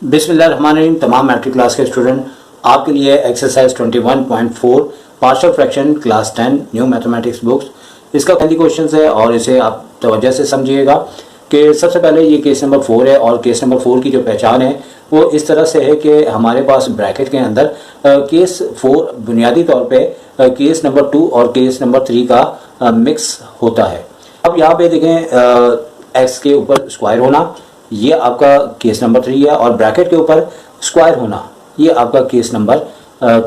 बिस्मिल्लाहिर्रहमानिर्रहीम। तमाम matric class के स्टूडेंट, आपके लिए exercise 21.4 partial fraction class 10 new mathematics books, इसका पहली क्वेश्चन है और इसे आप तवज्जो से समझिएगा कि सबसे पहले ये केस नंबर 4 है और केस नंबर 4 की जो पहचान है वो इस तरह से है कि हमारे पास ब्रैकेट के अंदर केस 4 बुनियादी तौर पे केस नंबर 2 और केस नंबर 3 का मिक्स होता है। अब यहाँ पे देखें एक्स के ऊपर स्क्वायर होना, ये आपका केस नंबर 3 है, और ब्रैकेट के ऊपर स्क्वायर होना ये आपका केस नंबर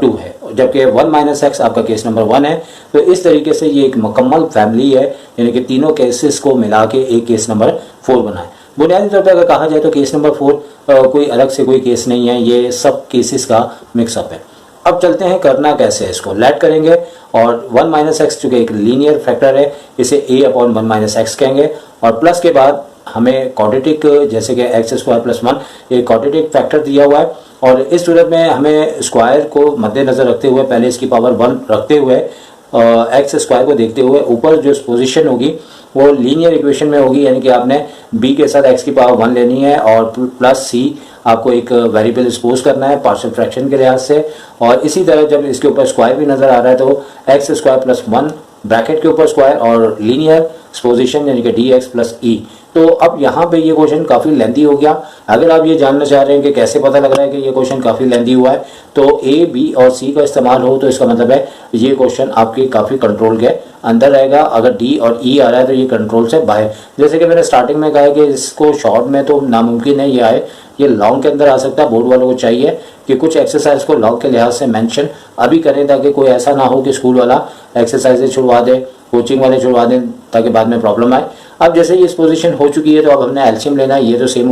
2 है, जबकि 1 माइनस एक्स आपका केस नंबर 1 है। तो इस तरीके से ये एक मुकम्मल फैमिली है, यानी कि तीनों केसेस को मिला के एक केस नंबर 4 बना है। बुनियादी तौर पर अगर कहा जाए तो केस नंबर 4 कोई अलग से कोई केस नहीं है, ये सब केसेस का मिक्सअप है। अब चलते हैं करना कैसे है, इसको लेट करेंगे और 1 माइनस एक्स चूँकि एक लीनियर फैक्टर है इसे a अपॉन 1 माइनस एक्स कहेंगे, और प्लस के बाद हमें क्वाड्रेटिक जैसे कि एक्स स्क्वायर प्लस 1 एक क्वाड्रेटिक फैक्टर दिया हुआ है, और इस सूरत में हमें स्क्वायर को मद्देनज़र रखते हुए पहले इसकी पावर 1 रखते हुए एक्स स्क्वायर को देखते हुए ऊपर जो पोजीशन होगी वो लीनियर इक्वेशन में होगी, यानी कि आपने b के साथ x की पावर 1 लेनी है और प्लस c आपको एक वेरिएबल सपोज करना है पार्शियल फ्रैक्शन के लिहाज से। और इसी तरह जब इसके ऊपर स्क्वायर भी नज़र आ रहा है तो एक्स स्क्वायर प्लस 1 ब्रैकेट के ऊपर स्क्वायर और लीनियर पोजीशन यानी कि dx प्लस ई। तो अब यहाँ पे ये क्वेश्चन काफ़ी लेंथी हो गया। अगर आप ये जानना चाह रहे हैं कि कैसे पता लग रहा है कि ये क्वेश्चन काफ़ी लेंथी हुआ है, तो ए बी और सी का इस्तेमाल हो तो इसका मतलब है ये क्वेश्चन आपके काफ़ी कंट्रोल के अंदर रहेगा। अगर डी और ई आ रहा है तो ये कंट्रोल से बाहर। जैसे कि मैंने स्टार्टिंग में कहा कि इसको शॉर्ट में तो नामुमकिन है ये आए, ये लॉन्ग के अंदर आ सकता है। बोर्ड वालों को चाहिए कि कुछ एक्सरसाइज को लॉन्ग के लिहाज से मेंशन अभी करें, ताकि कोई ऐसा ना हो कि स्कूल वाला एक्सरसाइजेज छुड़वा दे, कोचिंग वाले छुड़वा दें, ताकि बाद में प्रॉब्लम आए। अब जैसे ये इस पोजीशन हो चुकी है तो अब हमने एलसीएम लेना है, ये तो सेम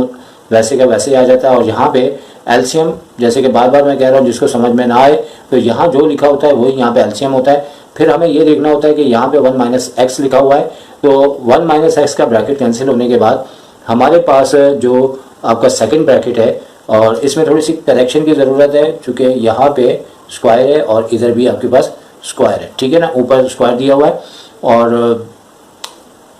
वैसे का वैसे ही आ जाता है। और यहाँ पे एलसीएम जैसे कि बार बार मैं कह रहा हूँ, जिसको समझ में ना आए तो यहाँ जो लिखा होता है वही यहाँ पे एलसीएम होता है। फिर हमें ये देखना होता है कि यहाँ पे 1 माइनस एक्स लिखा हुआ है, तो 1 माइनस एक्स का ब्रैकेट कैंसिल होने के बाद हमारे पास जो आपका सेकेंड ब्रैकेट है, और इसमें थोड़ी सी करेक्शन की ज़रूरत है चूँकि यहाँ पे स्क्वायर है और इधर भी आपके पास स्क्वायर है, ठीक है ना, ऊपर स्क्वायर दिया हुआ है। और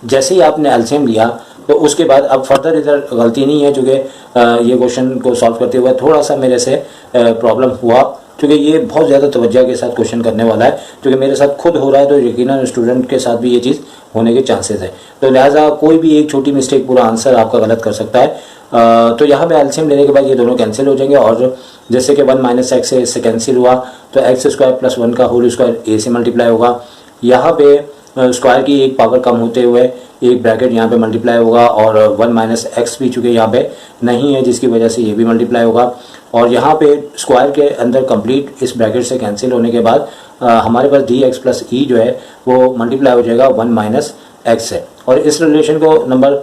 जैसे ही आपने एलसीएम लिया तो उसके बाद अब फर्दर इधर गलती नहीं है, चूँकि ये क्वेश्चन को सॉल्व करते हुए थोड़ा सा मेरे से प्रॉब्लम हुआ, क्योंकि ये बहुत ज़्यादा तवज्जो के साथ क्वेश्चन करने वाला है। क्योंकि मेरे साथ खुद हो रहा है तो यकीनन स्टूडेंट के साथ भी ये चीज़ होने के चांसेस है, तो लिहाजा कोई भी एक छोटी मिस्टेक पूरा आंसर आपका गलत कर सकता है। तो यहाँ पे एलसीएम लेने के बाद ये दोनों कैंसिल हो जाएंगे, और जैसे कि 1 माइनस एक्स से इससे कैंसिल हुआ तो एक्स स्क्वायर प्लस 1 का होल स्क्वायर ए से मल्टीप्लाई होगा। यहाँ पे स्क्वायर की एक पावर कम होते हुए एक ब्रैकेट यहाँ पे मल्टीप्लाई होगा, और 1 माइनस एक्स भी चूँकि यहाँ पे नहीं है जिसकी वजह से ये भी मल्टीप्लाई होगा। और यहाँ पे स्क्वायर के अंदर कंप्लीट इस ब्रैकेट से कैंसिल होने के बाद हमारे पास डी एक्स प्लस ई जो है वो मल्टीप्लाई हो जाएगा 1 माइनस एक्स से, और इस रिलेशन को नंबर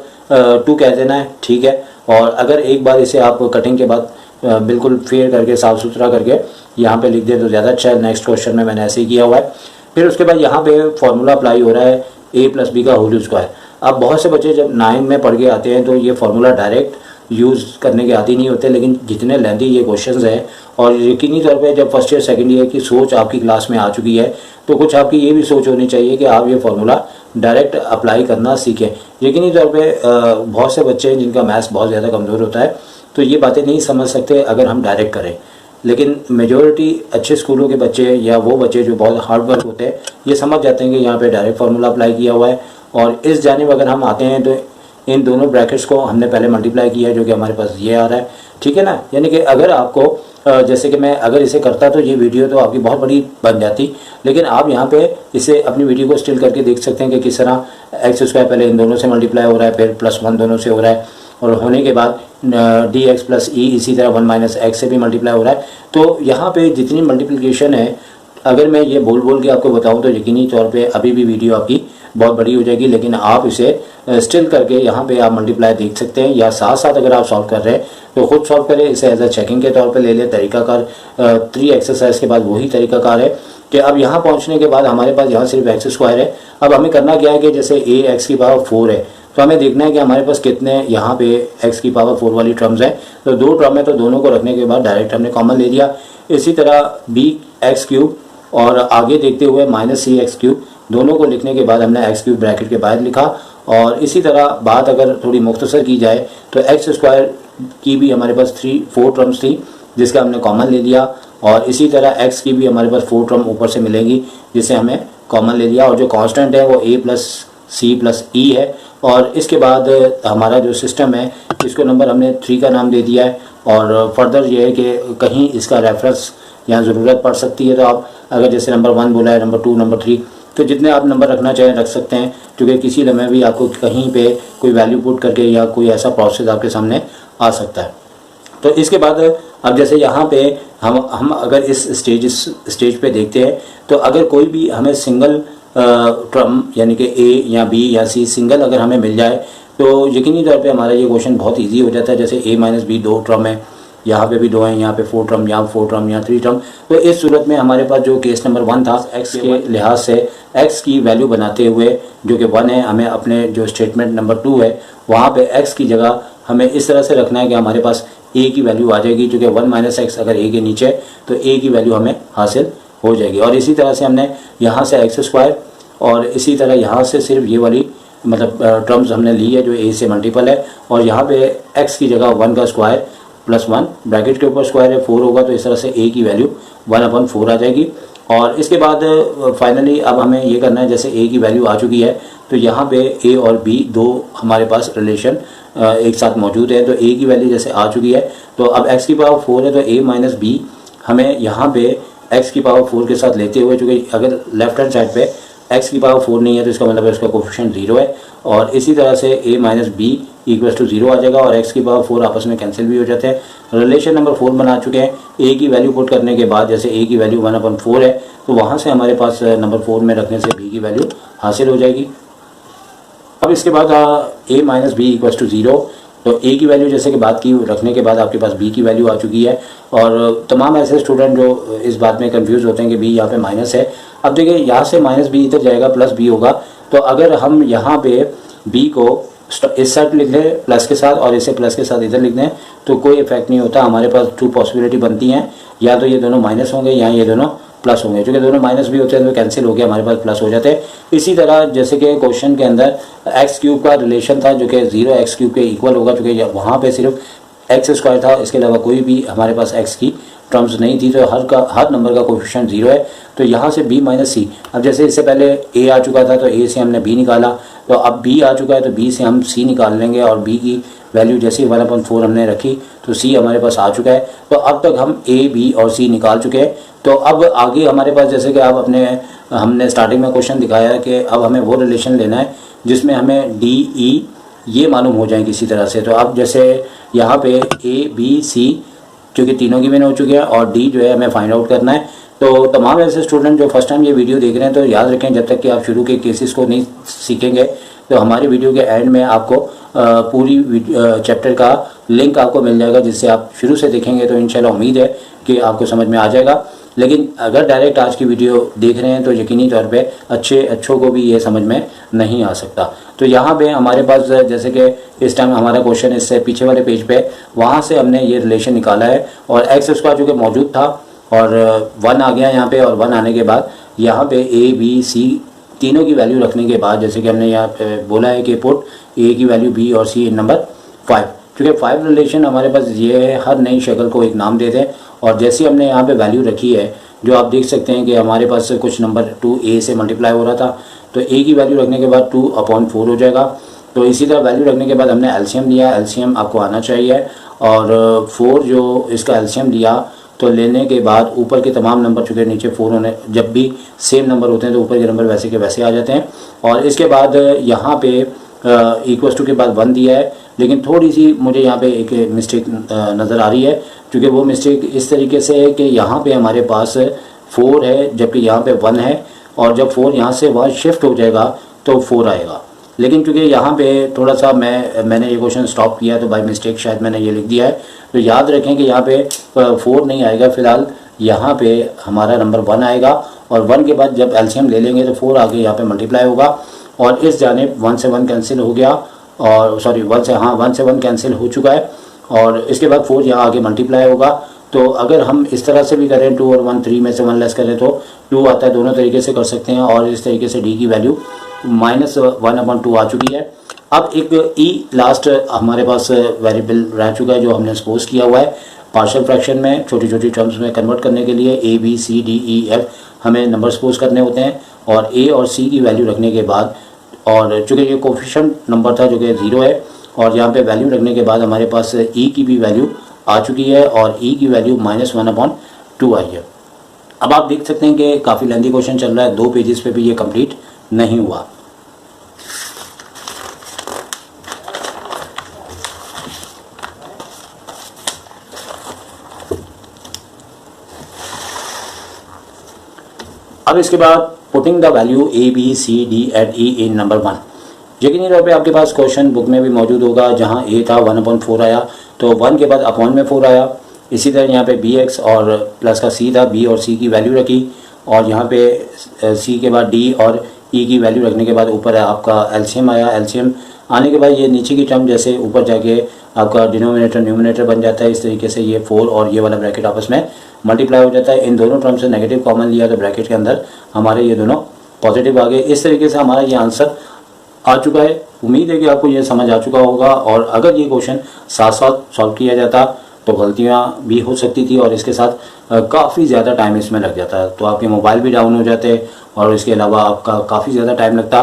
2 कह देना है, ठीक है। और अगर एक बार इसे आप कटिंग के बाद बिल्कुल फेयर करके साफ़ सुथरा करके यहाँ पे लिख दें तो ज़्यादा अच्छा है। नेक्स्ट क्वेश्चन में मैंने ऐसे ही किया हुआ है। फिर उसके बाद यहाँ पे फॉर्मूला अप्लाई हो रहा है a प्लस बी का होल स्क्वायर। अब बहुत से बच्चे जब 9 में पढ़ के आते हैं तो ये फार्मूला डायरेक्ट यूज़ करने के आदी नहीं होते, लेकिन जितने लेंथी ये क्वेश्चंस हैं और यकीनी तौर पे जब फर्स्ट ईयर सेकंड ईयर की सोच आपकी क्लास में आ चुकी है तो कुछ आपकी ये भी सोच होनी चाहिए कि आप ये फार्मूला डायरेक्ट अप्लाई करना सीखें। यकीनी तौर पे बहुत से बच्चे हैं जिनका मैथ्स बहुत ज़्यादा कमज़ोर होता है, तो ये बातें नहीं समझ सकते अगर हम डायरेक्ट करें, लेकिन मेजॉरिटी अच्छे स्कूलों के बच्चे या वो बच्चे जो बहुत हार्ड वर्क होते हैं ये समझ जाते हैं कि यहाँ पे डायरेक्ट फार्मूला अप्लाई किया हुआ है। और इस जानिब अगर हम आते हैं तो इन दोनों ब्रैकेट्स को हमने पहले मल्टीप्लाई किया है, जो कि हमारे पास ये आ रहा है, ठीक है ना। यानी कि अगर आपको जैसे कि मैं अगर इसे करता तो ये वीडियो तो आपकी बहुत बड़ी बन जाती, लेकिन आप यहाँ पे इसे अपनी वीडियो को स्टिल करके देख सकते हैं कि किस तरह एक्स स्क्वायर पहले इन दोनों से मल्टीप्लाई हो रहा है, फिर प्लस 1 दोनों से हो रहा है, और होने के बाद डी एक्स प्लस ई इसी तरह 1 माइनस एक्स से भी मल्टीप्लाई हो रहा है। तो यहाँ पे जितनी मल्टीप्लिकेशन है अगर मैं ये बोल के आपको बताऊँ तो यकीनी तौर पे अभी भी वीडियो आपकी बहुत बड़ी हो जाएगी, लेकिन आप इसे स्टिल करके यहाँ पे आप मल्टीप्लाई देख सकते हैं, या साथ साथ अगर आप सॉल्व कर रहे हैं तो खुद सॉल्व करें, इसे एज अ चेकिंग के तौर पे ले लें। तरीकाकार 3 एक्सरसाइज के बाद वही तरीकाकार है कि अब यहाँ पहुँचने के बाद हमारे पास यहाँ सिर्फ एक्स स्क्वायर है। अब हमें करना क्या है कि जैसे ए एक्स की पावर 4 है तो हमें देखना है कि हमारे पास कितने यहाँ पे x की पावर 4 वाली टर्म्स हैं। तो 2 टर्म है तो दोनों को रखने के बाद डायरेक्ट हमने कॉमन ले लिया। इसी तरह b एक्स क्यूब और आगे देखते हुए माइनस सी एक्स क्यूब, दोनों को लिखने के बाद हमने एक्स क्यूब ब्रैकेट के बाहर लिखा। और इसी तरह बात अगर थोड़ी मुख्तसर की जाए तो एक्स स्क्वायर की भी हमारे पास 4 टर्म्स थी जिसका हमने कॉमन ले लिया, और इसी तरह x की भी हमारे पास 4 टर्म ऊपर से मिलेंगी जिसे हमें कॉमन ले लिया, और जो कांस्टेंट है वो a प्लस सी प्लस ई है। और इसके बाद हमारा जो सिस्टम है इसको नंबर हमने 3 का नाम दे दिया है। और फर्दर ये है कि कहीं इसका रेफरेंस यहाँ ज़रूरत पड़ सकती है, तो आप अगर जैसे नंबर 1 बोला है, नंबर 2, नंबर 3, तो जितने आप नंबर रखना चाहें रख सकते हैं, क्योंकि किसी लम्हे भी आपको कहीं पे कोई वैल्यू पुट करके या कोई ऐसा प्रोसेस आपके सामने आ सकता है। तो इसके बाद अब जैसे यहाँ पे हम अगर इस स्टेज पे देखते हैं, तो अगर कोई भी हमें सिंगल टर्म यानी कि ए या बी या सी सिंगल अगर हमें मिल जाए तो यकीनी तौर पे हमारा ये क्वेश्चन बहुत इजी हो जाता है। जैसे a माइनस बी 2 टर्म है, यहाँ पे भी 2 हैं, यहाँ पे 4 टर्म, यहाँ 4 टर्म, यहाँ 3 टर्म। तो इस सूरत में हमारे पास जो केस नंबर 1 था, x के लिहाज से x की वैल्यू बनाते हुए जो कि 1 है, हमें अपने जो स्टेटमेंट नंबर 2 है वहाँ पे x की जगह हमें इस तरह से रखना है कि हमारे पास a की वैल्यू आ जाएगी, क्योंकि 1 माइनस एक्स अगर a के नीचे है तो a की वैल्यू हमें हासिल हो जाएगी। और इसी तरह से हमने यहाँ से एक्स स्क्वायर और इसी तरह यहाँ से सिर्फ ये वाली मतलब टर्म्स हमने ली है जो a से मल्टीपल है, और यहाँ पे x की जगह 1 का स्क्वायर प्लस 1 ब्रैकेट के ऊपर स्क्वायर है 4 होगा, तो इस तरह से a की वैल्यू 1/4 आ जाएगी। और इसके बाद फाइनली अब हमें ये करना है, जैसे a की वैल्यू आ चुकी है तो यहाँ पे a और b दो हमारे पास रिलेशन एक साथ मौजूद है। तो a की वैल्यू जैसे आ चुकी है तो अब x की पावर 4 है, तो a माइनस बी हमें यहाँ पे x की पावर 4 के साथ लेते हुए, चूँकि अगर लेफ्ट हैंड साइड पे x की पावर 4 नहीं है तो इसका मतलब है उसका कोफिशिएंट 0 है। और इसी तरह से a minus B equals to 0 आ जाएगा और x की पावर 4 आपस में कैंसिल भी हो जाते हैं। रिलेशन नंबर 4 बना चुके हैं। a की वैल्यू पुट करने के बाद जैसे a की वैल्यू 1/4 है तो वहाँ से हमारे पास नंबर 4 में रखने से b की वैल्यू हासिल हो जाएगी। अब इसके बाद a minus B equals to 0, तो a की वैल्यू जैसे कि बात की रखने के बाद आपके पास b की वैल्यू आ चुकी है। और तमाम ऐसे स्टूडेंट जो इस बात में कंफ्यूज होते हैं कि b यहाँ पे माइनस है, अब देखिए यहाँ से माइनस बी इधर जाएगा प्लस b होगा, तो अगर हम यहाँ पे b को इस साइड लिख लें प्लस के साथ और इसे प्लस के साथ इधर लिख दें तो कोई इफेक्ट नहीं होता। हमारे पास 2 पॉसिबिलिटी बनती हैं, या तो ये दोनों माइनस होंगे या ये दोनों प्लस होंगे। क्योंकि दोनों माइनस भी होते हैं तो कैंसिल हो गया, हमारे पास प्लस हो जाते हैं। इसी तरह जैसे कि क्वेश्चन के अंदर एक्स क्यूब का रिलेशन था जो कि 0 एक्स क्यूब के इक्वल होगा, क्योंकि वहाँ पे सिर्फ एक्स स्क्वायर था, इसके अलावा कोई भी हमारे पास एक्स की टर्म्स नहीं थी, तो हर नंबर का कोफिशिएंट 0 है। तो यहाँ से b माइनस सी, अब जैसे इससे पहले a आ चुका था तो a से हमने b निकाला, तो अब b आ चुका है तो b से हम c निकाल लेंगे, और b की वैल्यू जैसे ही 1/4 हमने रखी तो c हमारे पास आ चुका है। तो अब तक हम a, b और c निकाल चुके हैं। तो अब आगे हमारे पास जैसे कि आप हमने स्टार्टिंग में क्वेश्चन दिखाया है कि अब हमें वो रिलेशन लेना है जिसमें हमें d, e ये मालूम हो जाए किसी तरह से। तो अब जैसे यहाँ पे a, b, c क्योंकि तीनों की मैंने हो चुके हैं और d जो है हमें फाइंड आउट करना है। तो तमाम ऐसे स्टूडेंट जो फर्स्ट टाइम ये वीडियो देख रहे हैं तो याद रखें, जब तक कि आप शुरू के केसेस को नहीं सीखेंगे तो हमारी वीडियो के एंड में आपको पूरी चैप्टर का लिंक आपको मिल जाएगा, जिससे आप शुरू से देखेंगे तो इंशाल्लाह उम्मीद है कि आपको समझ में आ जाएगा। लेकिन अगर डायरेक्ट आज की वीडियो देख रहे हैं तो यकीनी तौर पे अच्छों को भी ये समझ में नहीं आ सकता। तो यहाँ पे हमारे पास जैसे कि इस टाइम हमारा क्वेश्चन इससे पीछे वाले पेज पे वहाँ से हमने ये रिलेशन निकाला है, और एक्स स्क्वायर जो कि मौजूद था और 1 आ गया यहाँ पे, और 1 आने के बाद यहाँ पे a, b, c तीनों की वैल्यू रखने के बाद जैसे कि हमने यहाँ पे बोला है कि पुट a की वैल्यू b और c इन नंबर 5, क्योंकि 5 रिलेशन हमारे पास ये है, हर नई शक्ल को एक नाम दे दें। और जैसे हमने यहाँ पे वैल्यू रखी है जो आप देख सकते हैं कि हमारे पास कुछ नंबर 2a से मल्टीप्लाई हो रहा था, तो a की वैल्यू रखने के बाद 2/4 हो जाएगा। तो इसी तरह वैल्यू रखने के बाद हमने एलसीएम लिया, एलसीएम आपको आना चाहिए, और 4 जो इसका एलसीएम लिया तो लेने के बाद ऊपर के तमाम नंबर चुके नीचे 4 होने, जब भी सेम नंबर होते हैं तो ऊपर के नंबर वैसे के वैसे आ जाते हैं। और इसके बाद यहाँ पे इक्वल्स टू के बाद 1 दिया है, लेकिन थोड़ी सी मुझे यहाँ पे एक मिस्टेक नज़र आ रही है, क्योंकि वो मिस्टेक इस तरीके से है कि यहाँ पे हमारे पास 4 है जबकि यहाँ पे 1 है, और जब 4 यहाँ से वहाँ शिफ्ट हो जाएगा तो 4 आएगा। लेकिन क्योंकि यहाँ पे थोड़ा सा मैंने ये क्वेश्चन स्टॉप किया तो बाय मिस्टेक शायद मैंने ये लिख दिया है, तो याद रखें कि यहाँ पे 4 नहीं आएगा, फ़िलहाल यहाँ पे हमारा नंबर 1 आएगा, और 1 के बाद जब एलसीएम ले लेंगे तो 4 आगे यहाँ पे मल्टीप्लाई होगा, और इस जानिब 1 से 1 कैंसिल हो गया, और सॉरी 1 से 1 कैंसिल हो चुका है, और इसके बाद 4 यहाँ आगे मल्टीप्लाई होगा। तो अगर हम इस तरह से भी करें 2 और 1 3 में से 1 लेस करें तो 2 आता है, दोनों तरीके से कर सकते हैं। और इस तरीके से d की वैल्यू -1/2 आ चुकी है। अब एक ई लास्ट हमारे पास वेरिएबल रह चुका है जो हमने सपोज किया हुआ है पार्शियल फ्रैक्शन में छोटी छोटी टर्म्स में कन्वर्ट करने के लिए A B C D E F हमें नंबर सपोज करने होते हैं और ए और सी की वैल्यू रखने के बाद और चूँकि ये कोफिशिएंट नंबर था जो कि 0 है और यहाँ पे वैल्यू रखने के बाद हमारे पास ई की भी वैल्यू आ चुकी है और ई की वैल्यू -1/2 आई है। अब आप देख सकते हैं कि काफ़ी लेंथी क्वेश्चन चल रहा है, 2 पेजेस पे भी ये कंप्लीट नहीं हुआ। अब इसके बाद putting the value A B C D at E in number 1। यकीनी तौर पे आपके पास क्वेश्चन बुक में भी मौजूद होगा, जहां ए था 1/4 आया तो 1 के बाद अपॉन में 4 आया। इसी तरह यहाँ पे बी एक्स और प्लस का सी था, बी और सी की वैल्यू रखी और यहाँ पे सी के बाद डी और ई की वैल्यू रखने के बाद ऊपर आपका एलसीएम आया। एलसीएम आने के बाद ये नीचे की टर्म जैसे ऊपर जाके आपका डिनोमिनेटर न्यूमिनेटर बन जाता है, इस तरीके से ये 4 और ये वाला ब्रैकेट आपस में मल्टीप्लाई हो जाता है। इन दोनों टर्म से नेगेटिव कॉमन लिया तो ब्रैकेट के अंदर हमारे ये दोनों पॉजिटिव आ गए। इस तरीके से हमारा ये आंसर आ चुका है। उम्मीद है कि आपको ये समझ आ चुका होगा और अगर ये क्वेश्चन साथ साथ सॉल्व किया जाता तो गलतियाँ भी हो सकती थी और इसके साथ काफ़ी ज़्यादा टाइम इसमें लग जाता, तो आपके मोबाइल भी डाउन हो जाते और इसके अलावा आपका काफ़ी ज़्यादा टाइम लगता।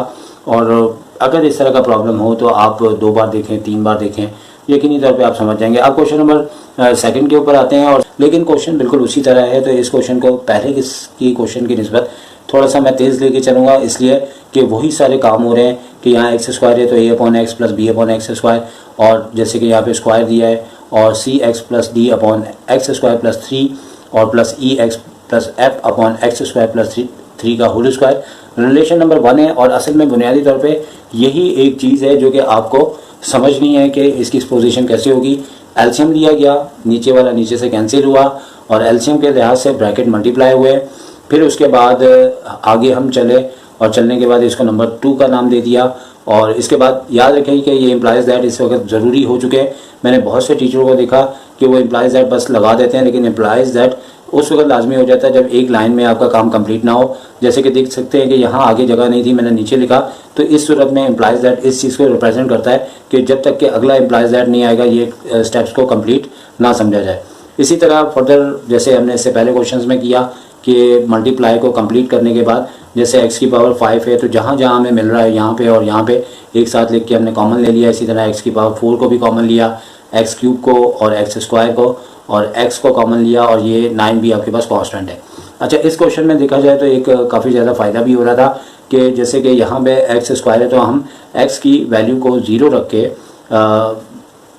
और अगर इस तरह का प्रॉब्लम हो तो आप 2 बार देखें, 3 बार देखें, यकीनी तौर पे आप समझ जाएंगे। आप क्वेश्चन नंबर 2 के ऊपर आते हैं और लेकिन क्वेश्चन बिल्कुल उसी तरह है, तो इस क्वेश्चन को पहले की क्वेश्चन की निस्बत थोड़ा सा मैं तेज़ लेके चलूँगा, इसलिए कि वही सारे काम हो रहे हैं कि यहाँ x² है तो a/x + b/x² और जैसे कि यहाँ पे स्क्वायर दिया है और cx + d/x² + 3 और प्लस ex + f/x² + 3 का होल स्क्वायर रिलेशन नंबर 1 है। और असल में बुनियादी तौर पे यही एक चीज़ है जो कि आपको समझनी है कि इसकी पोजीशन कैसे होगी। एलसीएम लिया गया, नीचे वाला नीचे से कैंसिल हुआ और एलसीएम के लिहाज से ब्रैकेट मल्टीप्लाई हुए। फिर उसके बाद आगे हम चले और चलने के बाद इसको नंबर 2 का नाम दे दिया और इसके बाद याद रखें कि ये इम्प्लाइज दैट इस वक्त ज़रूरी हो चुके हैं। मैंने बहुत से टीचरों को देखा कि वो इम्प्लाइज दैट बस लगा देते हैं, लेकिन इम्प्लाइज दैट उस वक्त लाजमी हो जाता है जब एक लाइन में आपका काम कंप्लीट ना हो। जैसे कि देख सकते हैं कि यहाँ आगे जगह नहीं थी, मैंने नीचे लिखा, तो इस सूरत में इम्प्लाइज दैट इस चीज़ को रिप्रेजेंट करता है कि जब तक कि अगला इम्प्लाइज दैट नहीं आएगा ये स्टेप्स को कंप्लीट ना समझा जाए। इसी तरह फर्दर जैसे हमने इससे पहले क्वेश्चंस में किया कि मल्टीप्लाई को कंप्लीट करने के बाद जैसे x की पावर 5 है तो जहाँ जहाँ हमें मिल रहा है यहाँ पे और यहाँ पे एक साथ लिख के हमने कॉमन ले लिया। इसी तरह x की पावर 4 को भी कॉमन लिया, x³ को और x² को और x को कॉमन लिया और ये 9 भी आपके पास कांस्टेंट है। अच्छा, इस क्वेश्चन में देखा जाए तो एक काफ़ी ज़्यादा फ़ायदा भी हो रहा था कि जैसे कि यहाँ पे x² है तो हम x की वैल्यू को 0 रख के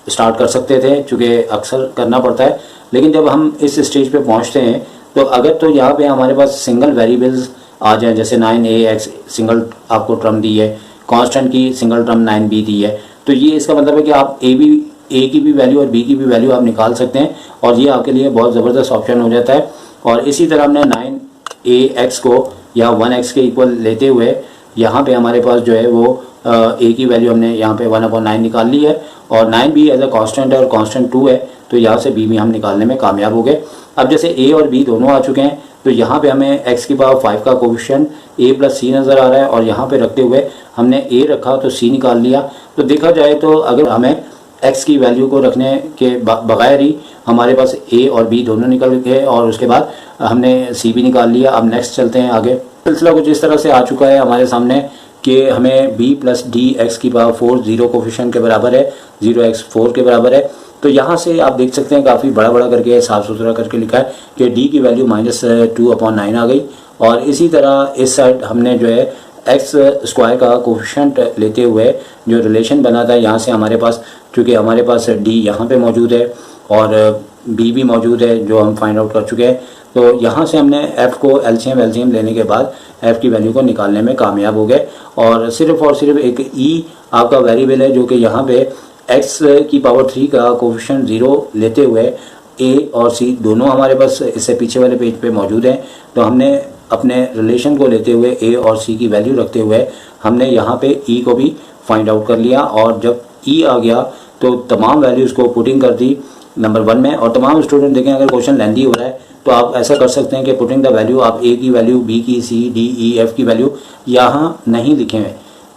स्टार्ट कर सकते थे, चूँकि अक्सर करना पड़ता है। लेकिन जब हम इस स्टेज पे पहुँचते हैं तो अगर तो यहाँ पे हमारे पास सिंगल वेरिएबल्स आ जाए, जैसे 9ax सिंगल आपको टर्म दी है, कांस्टेंट की सिंगल टर्म 9b दी है, तो ये इसका मतलब है कि आप a की भी वैल्यू और b की भी वैल्यू आप निकाल सकते हैं और ये आपके लिए बहुत ज़बरदस्त ऑप्शन हो जाता है। और इसी तरह हमने 9ax को या 1x के इक्वल लेते हुए यहाँ पे हमारे पास जो है वो a की वैल्यू हमने यहाँ पे 1/9 निकाल ली है और 9b एज अ कांस्टेंट है और कांस्टेंट 2 है, तो यहाँ से b भी हम निकालने में कामयाब हो गए। अब जैसे a और b दोनों आ चुके हैं तो यहाँ पे हमें x की पावर 5 का कोफिशिएंट a + c नज़र आ रहा है और यहाँ पे रखते हुए हमने a रखा तो c निकाल लिया। तो देखा जाए तो अगर हमें x की वैल्यू को रखने के बगैर ही हमारे पास a और b दोनों निकल गए और उसके बाद हमने c भी निकाल लिया। अब नेक्स्ट चलते हैं आगे। सिलसिला कुछ इस तरह से आ चुका है हमारे सामने कि हमें b + d x की पावर 4 0 कोफिशिएंट के बराबर है, 0x 4 के बराबर है। तो यहाँ से आप देख सकते हैं काफ़ी बड़ा बड़ा करके साफ सुथरा करके लिखा है कि d की वैल्यू -2/9 आ गई। और इसी तरह इस साइड हमने जो है x² का कोफिशिएंट लेते हुए जो रिलेशन बना था, यहाँ से हमारे पास चूँकि हमारे पास d यहाँ पे मौजूद है और b भी मौजूद है जो हम फाइंड आउट कर चुके हैं, तो यहाँ से हमने f को एलसीएम लेने के बाद f की वैल्यू को निकालने में कामयाब हो गए। और सिर्फ एक e आपका वेरिएबल है जो कि यहाँ पे x की पावर 3 का कोफिशिएंट 0 लेते हुए a और c दोनों हमारे पास इससे पीछे वाले पेज पे मौजूद हैं। तो हमने अपने रिलेशन को लेते हुए a और c की वैल्यू रखते हुए हमने यहाँ पे e को भी फाइंड आउट कर लिया और जब e आ गया तो तमाम वैल्यूज़ को पुटिंग कर दी नंबर 1 में। और तमाम स्टूडेंट देखें, अगर क्वेश्चन लेंदी हो रहा है तो आप ऐसा कर सकते हैं कि पुटिंग द वैल्यू आप a की वैल्यू, b की, c, d, e, f की वैल्यू यहाँ नहीं लिखे हुए,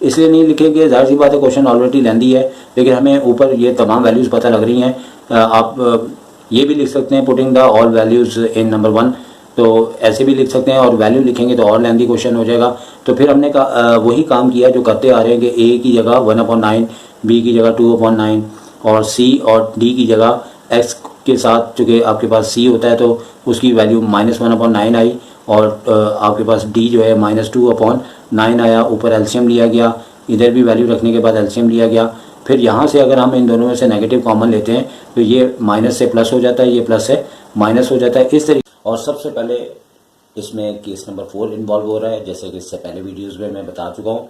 इसलिए नहीं लिखेंगे, जाहिर सी बात है क्वेश्चन ऑलरेडी लेंदी है, लेकिन हमें ऊपर ये तमाम वैल्यूज़ पता लग रही हैं। आप ये भी लिख सकते हैं putting the all values in number 1, तो ऐसे भी लिख सकते हैं, और वैल्यू लिखेंगे तो और लेंदी क्वेश्चन हो जाएगा। तो फिर हमने वही काम किया जो करते आ रहे हैं कि ए की जगह 1/9, बी की जगह 2/9 और सी और डी की जगह एक्स के साथ, चूँकि आपके पास सी होता है तो उसकी वैल्यू -1/9 आई, और आपके पास डी जो है -2/9 आया। ऊपर एलसीएम लिया गया, इधर भी वैल्यू रखने के बाद एलसीएम लिया गया। फिर यहाँ से अगर हम इन दोनों में से नेगेटिव कॉमन लेते हैं तो ये माइनस से प्लस हो जाता है, ये प्लस से माइनस हो जाता है, इस तरीके। और सबसे पहले इसमें केस नंबर 4 इन्वॉल्व हो रहा है, जैसे कि इससे पहले वीडियोज़ में मैं बता चुका हूँ।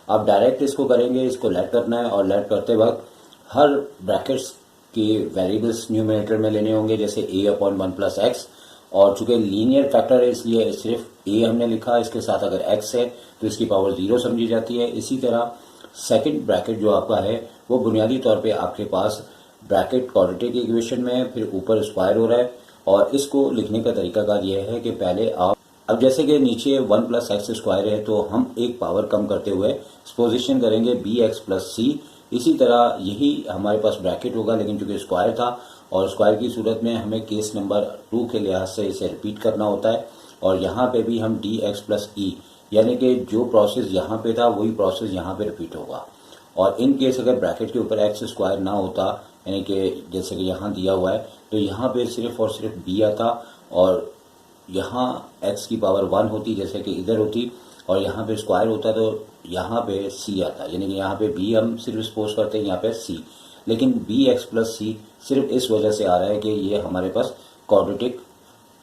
आप डायरेक्ट इसको करेंगे, इसको लेट करना है, और लेट करते वक्त हर ब्रैकेट्स के वेरिएबल्स न्यूमरेटर में लेने होंगे, जैसे a/1 + x, और चूंकि लीनियर फैक्टर है इसलिए सिर्फ a हमने लिखा, इसके साथ अगर x है तो इसकी पावर 0 समझी जाती है। इसी तरह सेकंड ब्रैकेट जो आपका है वो बुनियादी तौर पे आपके पास ब्रैकेट क्वाड्रेटिक इक्वेशन में है, फिर ऊपर स्क्वायर हो रहा है, और इसको लिखने का तरीकाकार यह है कि पहले आप, अब जैसे कि नीचे 1 + x² है तो हम एक पावर कम करते हुए पोजीशन करेंगे bx + c। इसी तरह यही हमारे पास ब्रैकेट होगा, लेकिन चूंकि स्क्वायर था और स्क्वायर की सूरत में हमें केस नंबर 2 के लिहाज से इसे रिपीट करना होता है, और यहाँ पे भी हम dx + e, यानी कि जो प्रोसेस यहाँ पे था वही प्रोसेस यहाँ पे रिपीट होगा। और इन केस अगर ब्रैकेट के ऊपर x² ना होता, यानी कि जैसे कि यहाँ दिया हुआ है, तो यहाँ पे सिर्फ और सिर्फ b आता, और यहाँ x की पावर 1 होती जैसे कि इधर होती, और यहाँ पे स्क्वायर होता तो यहाँ पे c आता, यानी कि यहाँ पे b हम सिर्फ सपोज करते हैं, यहाँ पे c, लेकिन bx + c सिर्फ इस वजह से आ रहा है कि ये हमारे पास क्वाड्रेटिक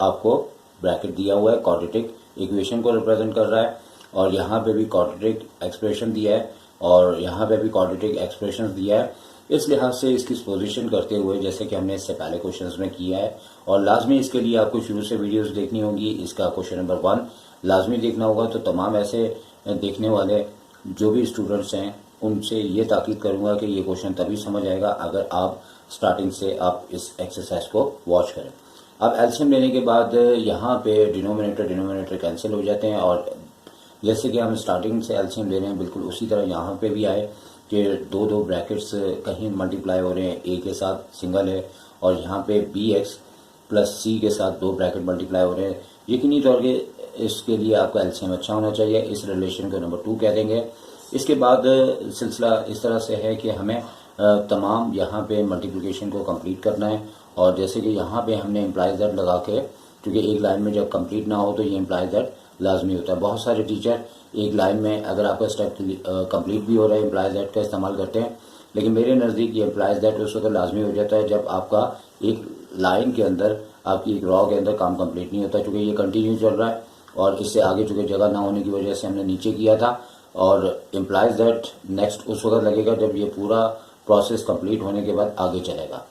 आपको ब्रैकेट दिया हुआ है, क्वाड्रेटिक इक्वेशन को रिप्रेजेंट कर रहा है, और यहाँ पे भी क्वाड्रेटिक एक्सप्रेशन दिया है, और यहाँ पे भी क्वाड्रेटिक एक्सप्रेशन दिया है। इस लिहाज से इसकी पोजीशन करते हुए जैसे कि हमने इससे पहले क्वेश्चंस में किया है, और लाजमी इसके लिए आपको शुरू से वीडियोस देखनी होगी। इसका क्वेश्चन नंबर 1 लाजमी देखना होगा। तो तमाम ऐसे देखने वाले जो भी स्टूडेंट्स हैं उनसे ये ताकीद करूँगा कि ये क्वेश्चन तभी समझ आएगा अगर आप स्टार्टिंग से आप इस एक्सरसाइज को वॉच करें। अब एलसीएम लेने के बाद यहाँ पे डिनोमिनेटर कैंसिल हो जाते हैं, और जैसे कि हम स्टार्टिंग से एलसीएम ले रहे हैं बिल्कुल उसी तरह यहाँ पे भी आए कि दो ब्रैकेट्स कहीं मल्टीप्लाई हो रहे हैं, ए के साथ सिंगल है, और यहाँ पे bx + c के साथ 2 ब्रैकेट मल्टीप्लाई हो रहे हैं। यकीनी तौर पे इसके लिए आपका एलसीएम अच्छा होना चाहिए, इस रिलेशन को नंबर 2 कह देंगे। इसके बाद सिलसिला इस तरह से है कि हमें तमाम यहाँ पे मल्टीप्लिकेशन को कंप्लीट करना है, और जैसे कि यहाँ पे हमने इम्प्लाइज दैट लगा के, क्योंकि एक लाइन में जब कंप्लीट ना हो तो ये इम्प्लाइज दैट लाजमी होता है। बहुत सारे टीचर एक लाइन में अगर आपका स्टेप कंप्लीट भी हो रहा है इम्प्लाइज दैट का इस्तेमाल करते हैं, लेकिन मेरे नज़दीक ये इम्प्लाइज दैट उस वक्त लाजमी हो जाता है जब आपका एक लाइन के अंदर, आपकी एक रॉ के अंदर काम कंप्लीट नहीं होता, क्योंकि ये कंटिन्यू चल रहा है, और इससे आगे चूँकि जगह ना होने की वजह से हमने नीचे किया था। और इम्प्लाइज दैट नेक्स्ट उस वक्त लगेगा जब ये पूरा प्रोसेस कंप्लीट होने के बाद आगे चलेगा।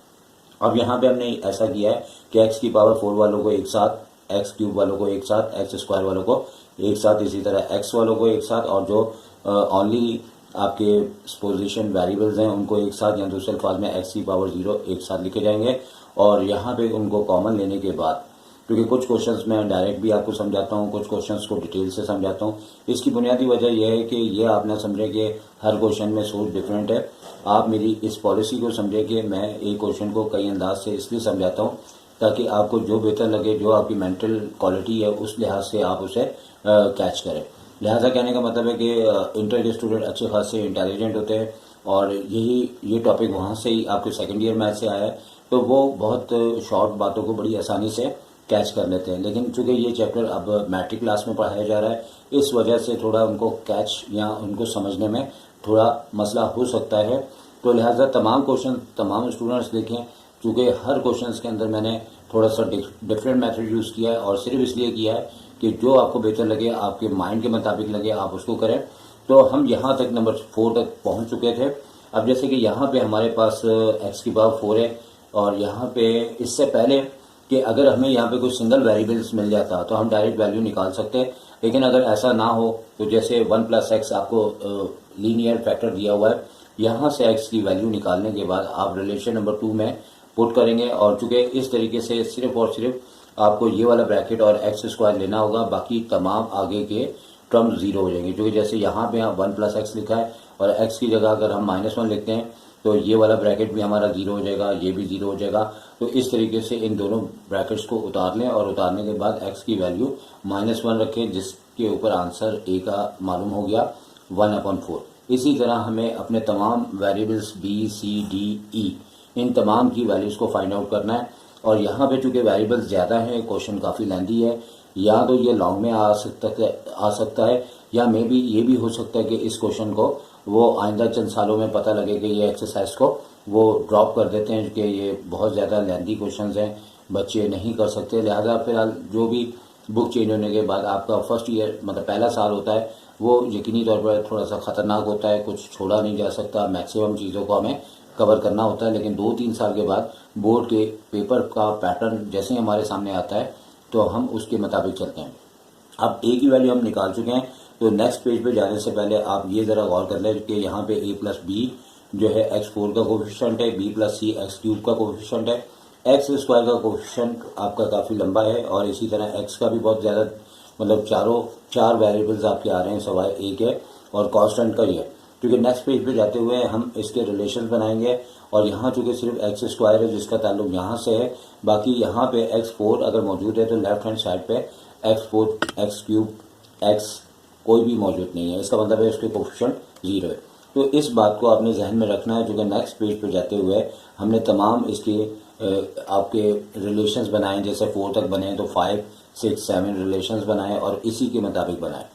अब यहाँ पे हमने ऐसा किया है कि x की पावर 4 वालों को एक साथ, x³ वालों को एक साथ, x² वालों को एक साथ, इसी तरह x वालों को एक साथ, और जो ओनली आपके पोजीशन वेरिएबल्स हैं उनको एक साथ, या दूसरे अल्फाज में x की पावर 0 एक साथ लिखे जाएंगे। और यहाँ पे उनको कॉमन लेने के बाद, क्योंकि कुछ क्वेश्चंस मैं डायरेक्ट भी आपको समझाता हूँ, कुछ क्वेश्चंस को डिटेल से समझाता हूँ। इसकी बुनियादी वजह यह है कि ये आप ना समझें कि हर क्वेश्चन में सोच डिफरेंट है। आप मेरी इस पॉलिसी को समझें कि मैं एक क्वेश्चन को कई अंदाज से इसलिए समझाता हूँ ताकि आपको जो बेहतर लगे, जो आपकी मेंटल क्वालिटी है उस लिहाज से आप उसे कैच करें। लिहाजा कहने का मतलब है कि इंटर के स्टूडेंट अच्छे खासे इंटेलिजेंट होते हैं, और ये टॉपिक वहाँ से ही आपके सेकेंड ईयर मैथ से आया है, तो वो बहुत शॉर्ट बातों को बड़ी आसानी से कैच कर लेते हैं। लेकिन चूंकि ये चैप्टर अब मैट्रिक क्लास में पढ़ाया जा रहा है, इस वजह से थोड़ा उनको कैच या उनको समझने में थोड़ा मसला हो सकता है। तो लिहाजा तमाम क्वेश्चन तमाम स्टूडेंट्स देखें, चूँकि हर क्वेश्चन के अंदर मैंने थोड़ा सा डिफरेंट मेथड यूज़ किया है, और सिर्फ इसलिए किया है कि जो आपको बेहतर लगे, आपके माइंड के मुताबिक लगे, आप उसको करें। तो हम यहाँ तक नंबर 4 तक पहुँच चुके थे। अब जैसे कि यहाँ पे हमारे पास x की पावर 4 है, और यहाँ पे इससे पहले कि अगर हमें यहाँ पे कोई सिंगल वेरिएबल्स मिल जाता तो हम डायरेक्ट वैल्यू निकाल सकते हैं, लेकिन अगर ऐसा ना हो तो जैसे 1 + x आपको लीनियर फैक्टर दिया हुआ है, यहाँ से x की वैल्यू निकालने के बाद आप रिलेशन नंबर 2 में पुट करेंगे, और चूँकि इस तरीके से सिर्फ और सिर्फ आपको ये वाला ब्रैकेट और x² लेना होगा, बाकी तमाम आगे के टर्म जीरो हो जाएंगी, क्योंकि जैसे यहाँ पे 1 प्लस एक्स लिखा है और एक्स की जगह अगर हम -1 लिखते हैं तो ये वाला ब्रैकेट भी हमारा जीरो हो जाएगा, ये भी जीरो हो जाएगा। तो इस तरीके से इन दोनों ब्रैकेट्स को उतार लें और उतारने के बाद एक्स की वैल्यू -1 रखें, जिसके ऊपर आंसर ए का मालूम हो गया 1/4। इसी तरह हमें अपने तमाम variables B C D E इन तमाम की वैल्यूज़ को फाइंड आउट करना है। और यहाँ पे चूँकि वेरिएबल्स ज़्यादा हैं, क्वेश्चन काफ़ी लेंथी है, या तो ये लॉन्ग में आ सकता है या मे बी ये भी हो सकता है कि इस क्वेश्चन को वो आइंदा चंद सालों में पता लगे कि ये एक्सरसाइज को वो ड्रॉप कर देते हैं कि ये बहुत ज़्यादा लेंथी क्वेश्चंस हैं, बच्चे नहीं कर सकते। लिहाजा फिलहाल जो भी बुक चेंज होने के बाद आपका फर्स्ट ईयर मतलब पहला साल होता है वो यकीनी तौर पर थोड़ा सा ख़तरनाक होता है, कुछ छोड़ा नहीं जा सकता, मैक्सिमम चीज़ों को हमें कवर करना होता है। लेकिन 2-3 साल के बाद बोर्ड के पेपर का पैटर्न जैसे ही हमारे सामने आता है तो हम उसके मुताबिक चलते हैं। अब ए की वैल्यू हम निकाल चुके हैं, तो नेक्स्ट पेज पे जाने से पहले आप ये ज़रा गौर कर लें कि यहाँ पे a प्लस बी जो है x4 का कोफिशिएंट है, b प्लस सी x³ का कोफिशिएंट है, x स्क्वायर का कोफिशिएंट आपका काफ़ी लंबा है और इसी तरह x का भी बहुत ज़्यादा मतलब चार वेरिएबल्स आपके आ रहे हैं सवाए a के और कांस्टेंट का ही है। क्योंकि नेक्स्ट पेज पे जाते हुए हम इसके रिलेशन बनाएंगे और यहाँ चूँकि सिर्फ एक्स स्क्वायर है जिसका ताल्लुक यहाँ से है, बाकी यहाँ पे x4 अगर मौजूद है तो लेफ्ट हैंड साइड पे x4 x³ x कोई भी मौजूद नहीं है, इसका मतलब है उसके कोफिशिएंट 0 है। तो इस बात को आपने जहन में रखना है, क्योंकि नेक्स्ट पेज पे जाते हुए हमने तमाम इसके आपके रिलेशंस बनाए, जैसे 4 तक बने तो 5, 6, 7 रिलेशंस बनाए और इसी के मुताबिक बनाए।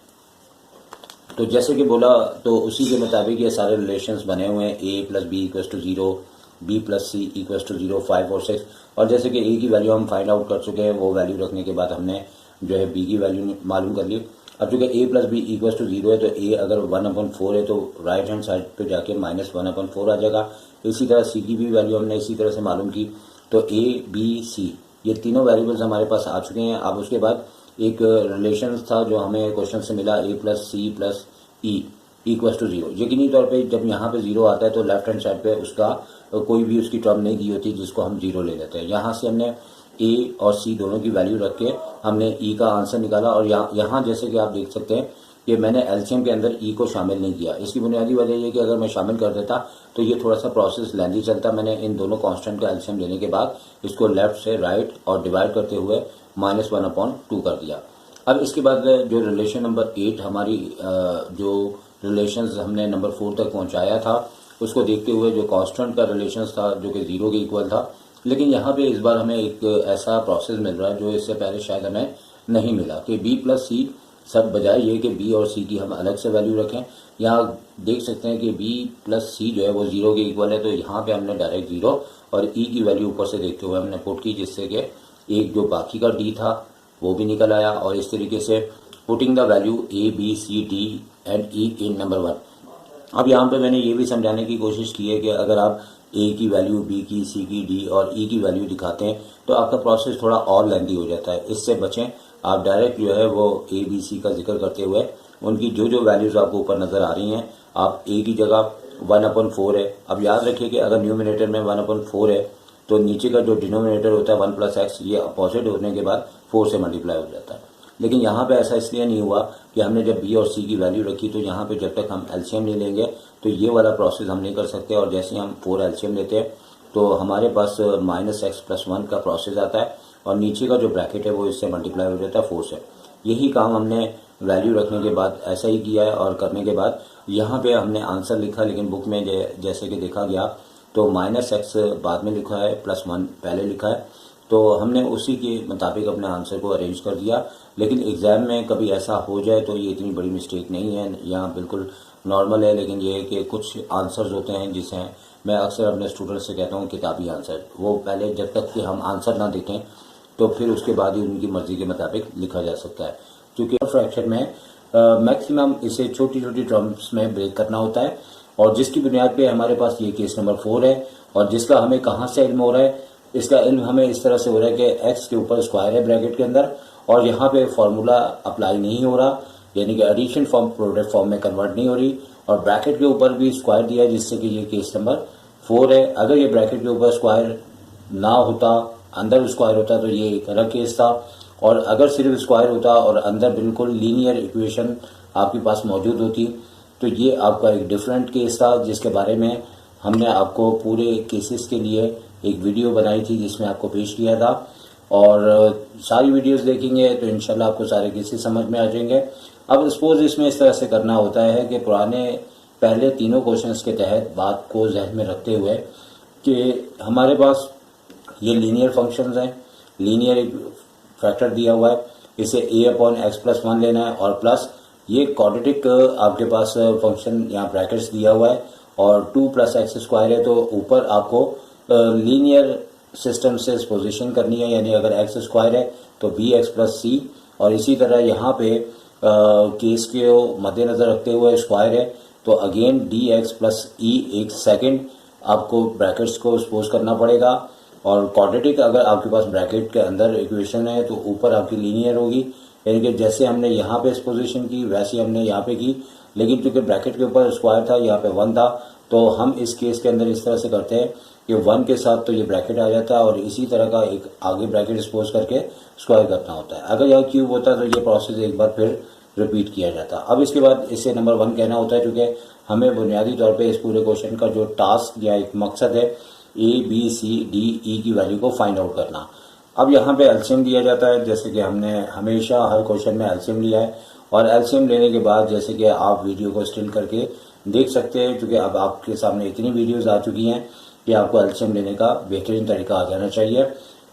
तो जैसे कि बोला तो उसी के मुताबिक ये सारे रिलेशंस बने हुए हैं, a plus B equal to 0, b plus C equal to 0, 5 और 6। और जैसे कि a की वैल्यू हम फाइंड आउट कर चुके हैं, वो वैल्यू रखने के बाद हमने जो है b की वैल्यू मालूम कर ली। अब चूँकि a plus B equal to 0 है तो a अगर 1/4 है तो राइट हैंड साइड पे जाके -1/4 आ जाएगा। इसी तरह c की भी वैल्यू हमने इसी तरह से मालूम की। तो a b c ये तीनों वेरिएबल्स हमारे पास आ चुके हैं। अब उसके बाद एक रिलेशन था जो हमें क्वेश्चन से मिला, a plus C plus E equal to 0। यकीनी तौर पे जब यहाँ पे 0 आता है तो लेफ्ट हैंड साइड पे उसका कोई भी उसकी टर्म नहीं दी होती जिसको हम 0 ले लेते हैं। यहाँ से हमने a और c दोनों की वैल्यू रख के हमने e का आंसर निकाला। और यहाँ जैसे कि आप देख सकते हैं कि मैंने एलसीएम के अंदर e को शामिल नहीं किया। इसकी बुनियादी वजह ये कि अगर मैं शामिल कर देता तो ये थोड़ा सा प्रोसेस लेंथी चलता। मैंने इन दोनों कांस्टेंट का एलसीएम लेने के बाद इसको लेफ्ट से राइट और डिवाइड करते हुए -1/2 कर दिया। अब इसके बाद जो रिलेशन नंबर 8 हमारी जो रिलेशंस हमने नंबर 4 तक पहुंचाया था उसको देखते हुए जो कांस्टेंट का रिलेशंस था जो कि 0 के इक्वल था, लेकिन यहाँ पे इस बार हमें एक ऐसा प्रोसेस मिल रहा है जो इससे पहले शायद हमें नहीं मिला कि b प्लस सी, सब बजाय ये कि b और c की हम अलग से वैल्यू रखें। यहाँ देख सकते हैं कि b प्लस सी जो है वो 0 के इक्वल है, तो यहाँ पे हमने डायरेक्ट 0 और e की वैल्यू ऊपर से देखते हुए हमने पुट की, जिससे कि एक जो बाकी का d था वो भी निकल आया। और इस तरीके से putting the value a b c d and e in number 1। अब यहाँ पे मैंने ये भी समझाने की कोशिश की है कि अगर आप a की वैल्यू, b की, c की, d और e की वैल्यू दिखाते हैं तो आपका प्रोसेस थोड़ा और लेंथी हो जाता है। इससे बचें, आप डायरेक्ट जो है वो a b c का जिक्र करते हुए उनकी जो जो वैल्यूज़ आपको ऊपर नज़र आ रही हैं, आप a की जगह 1/4 है। अब याद रखिए कि अगर न्यूमिनेटर में 1/4 है तो नीचे का जो डिनोमिनेटर होता है 1 प्लस एक्स, ये अपोजिट होने के बाद 4 से मल्टीप्लाई हो जाता है। लेकिन यहाँ पे ऐसा इसलिए नहीं हुआ कि हमने जब b और c की वैल्यू रखी तो यहाँ पे जब तक हम एलसीएम नहीं लेंगे तो ये वाला प्रोसेस हम नहीं कर सकते। और जैसे ही हम 4 एलसीएम लेते हैं तो हमारे पास -x+1 का प्रोसेस आता है और नीचे का जो ब्रैकेट है वो इससे मल्टीप्लाई हो जाता है 4 से। यही काम हमने वैल्यू रखने के बाद ऐसा ही किया है और करने के बाद यहाँ पे हमने आंसर लिखा, लेकिन बुक में जैसे कि देखा गया तो -x बाद में लिखा है, +1 पहले लिखा है, तो हमने उसी के मुताबिक अपने आंसर को अरेंज कर दिया। लेकिन एग्ज़ाम में कभी ऐसा हो जाए तो ये इतनी बड़ी मिस्टेक नहीं है, यहाँ बिल्कुल नॉर्मल है। लेकिन ये है कि कुछ आंसर्स होते हैं जिसे मैं अक्सर अपने स्टूडेंट्स से कहता हूँ किताबी आंसर, वो पहले जब तक कि हम आंसर ना देखें तो फिर उसके बाद ही उनकी मर्ज़ी के मुताबिक लिखा जा सकता है। क्योंकि फ्रैक्शन में मैक्सिमम इसे छोटी छोटी टर्म्स में ब्रेक करना होता है और जिसकी बुनियाद पे हमारे पास ये केस नंबर 4 है। और जिसका हमें कहाँ से इल्म हो रहा है, इसका इल्म हमें इस तरह से हो रहा है कि x के ऊपर स्क्वायर है ब्रैकेट के अंदर और यहाँ पे फार्मूला अप्लाई नहीं हो रहा, यानी कि एडिशन फॉर्म प्रोडक्ट फॉर्म में कन्वर्ट नहीं हो रही और ब्रैकेट के ऊपर भी स्क्वायर दिया है, जिससे कि ये केस नंबर 4 है। अगर ये ब्रैकेट के ऊपर स्क्वायर ना होता, अंदर स्क्वायर होता तो ये एक अलग केस था, और अगर सिर्फ स्क्वायर होता और अंदर बिल्कुल लीनियर इक्वेशन आपके पास मौजूद होती। तो ये आपका एक डिफरेंट केस था जिसके बारे में हमने आपको पूरे केसेस के लिए एक वीडियो बनाई थी जिसमें आपको पेश किया था। और सारी वीडियोस देखेंगे तो इंशाल्लाह आपको सारे केसेस समझ में आ जाएंगे। अब सपोज इसमें इस तरह से करना होता है कि पुराने पहले तीनों क्वेश्चंस के तहत बात को जहन में रखते हुए कि हमारे पास ये लीनियर फंक्शंस हैं, लीनियर एक फैक्टर दिया हुआ है, इसे a/x+1 लेना है और प्लस ये क्वाड्रेटिक आपके पास फंक्शन यहाँ ब्रैकेट्स दिया हुआ है और 2 + x² है। तो ऊपर आपको लीनियर सिस्टम से पोजीशन करनी है, यानी अगर x² है तो bx+c, और इसी तरह यहाँ पे केस के मद्देनज़र रखते हुए स्क्वायर है तो अगेन dx+e एक सेकंड आपको ब्रैकेट्स को सपोज करना पड़ेगा। और क्वाड्रेटिक अगर आपके पास ब्रैकेट के अंदर इक्वेशन है तो ऊपर आपकी लीनियर होगी, यानी कि जैसे हमने यहाँ पे पोजीशन की वैसे हमने यहाँ पे की, लेकिन चूंकि ब्रैकेट के ऊपर स्क्वायर था यहाँ पे 1 था तो हम इस केस के अंदर इस तरह से करते हैं कि 1 के साथ तो ये ब्रैकेट आ जाता है और इसी तरह का एक आगे ब्रैकेट सपोज करके स्क्वायर करना होता है। अगर यहाँ क्यूब होता है तो ये प्रोसेस एक बार फिर रिपीट किया जाता। अब इसके बाद इसे नंबर 1 कहना होता है क्योंकि हमें बुनियादी तौर पे इस पूरे क्वेश्चन का जो टास्क या एक मकसद है ABCDE की वैल्यू को फाइंड आउट करना। अब यहाँ पे एलसीएम दिया जाता है, जैसे कि हमने हमेशा हर क्वेश्चन में एलसीएम लिया है और एलसीएम लेने के बाद जैसे कि आप वीडियो को स्टिल करके देख सकते हैं क्योंकि अब आपके सामने इतनी वीडियोस आ चुकी हैं कि आपको एलसीएम लेने का बेहतरीन तरीका आ जाना चाहिए।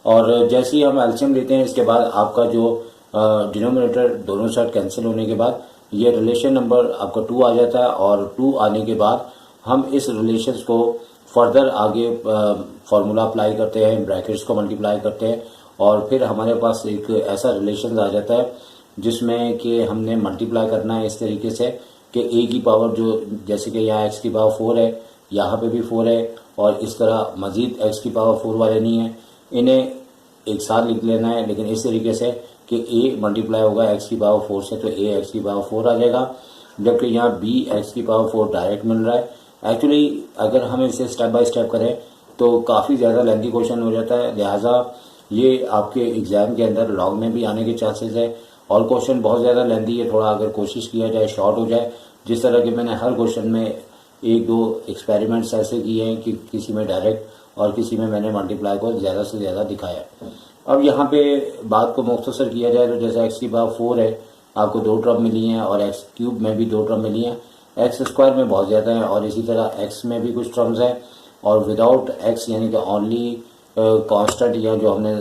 और जैसे ही हम एलसीएम लेते हैं इसके बाद आपका जो डिनोमिनेटर दोनों साइड कैंसिल होने के बाद ये रिलेशन नंबर आपका 2 आ जाता है और 2 आने के बाद हम इस रिलेशंस को फर्दर आगे फार्मूला अप्लाई करते हैं, ब्रैकेट्स को मल्टीप्लाई करते हैं और फिर हमारे पास एक ऐसा रिलेशन आ जाता है जिसमें कि हमने मल्टीप्लाई करना है इस तरीके से कि a की पावर जो जैसे कि यहाँ x की पावर 4 है, यहाँ पे भी 4 है और इस तरह मज़ीद x की पावर 4 वाले नहीं है, इन्हें एक साथ लिख लेना है लेकिन इस तरीके से कि a मल्टीप्लाई होगा x की पावर 4 से तो a x की पावर 4 आ जाएगा, जबकि यहाँ b x की पावर 4 डायरेक्ट मिल रहा है। एक्चुअली अगर हम इसे स्टेप बाय स्टेप करें तो काफ़ी ज़्यादा लेंथी क्वेश्चन हो जाता है, लिहाजा ये आपके एग्ज़ाम के अंदर लॉग में भी आने के चांसेस है और क्वेश्चन बहुत ज़्यादा लेंथी है। थोड़ा अगर कोशिश किया जाए शॉर्ट हो जाए, जिस तरह के मैंने हर क्वेश्चन में 1-2 एक्सपेरिमेंट्स ऐसे किए हैं कि किसी में डायरेक्ट और किसी में मैंने मल्टीप्लाई को ज़्यादा से ज़्यादा दिखाया। अब यहाँ पे बात को मुख्तसर किया जाए तो जैसे x की पावर 4 है, आपको 2 टर्म मिली हैं और x³ में भी 2 टर्म मिली हैं, x² में बहुत ज़्यादा है और इसी तरह x में भी कुछ टर्म्स हैं और विदाउट x यानी कि ओनली कांस्टेंट या जो हमने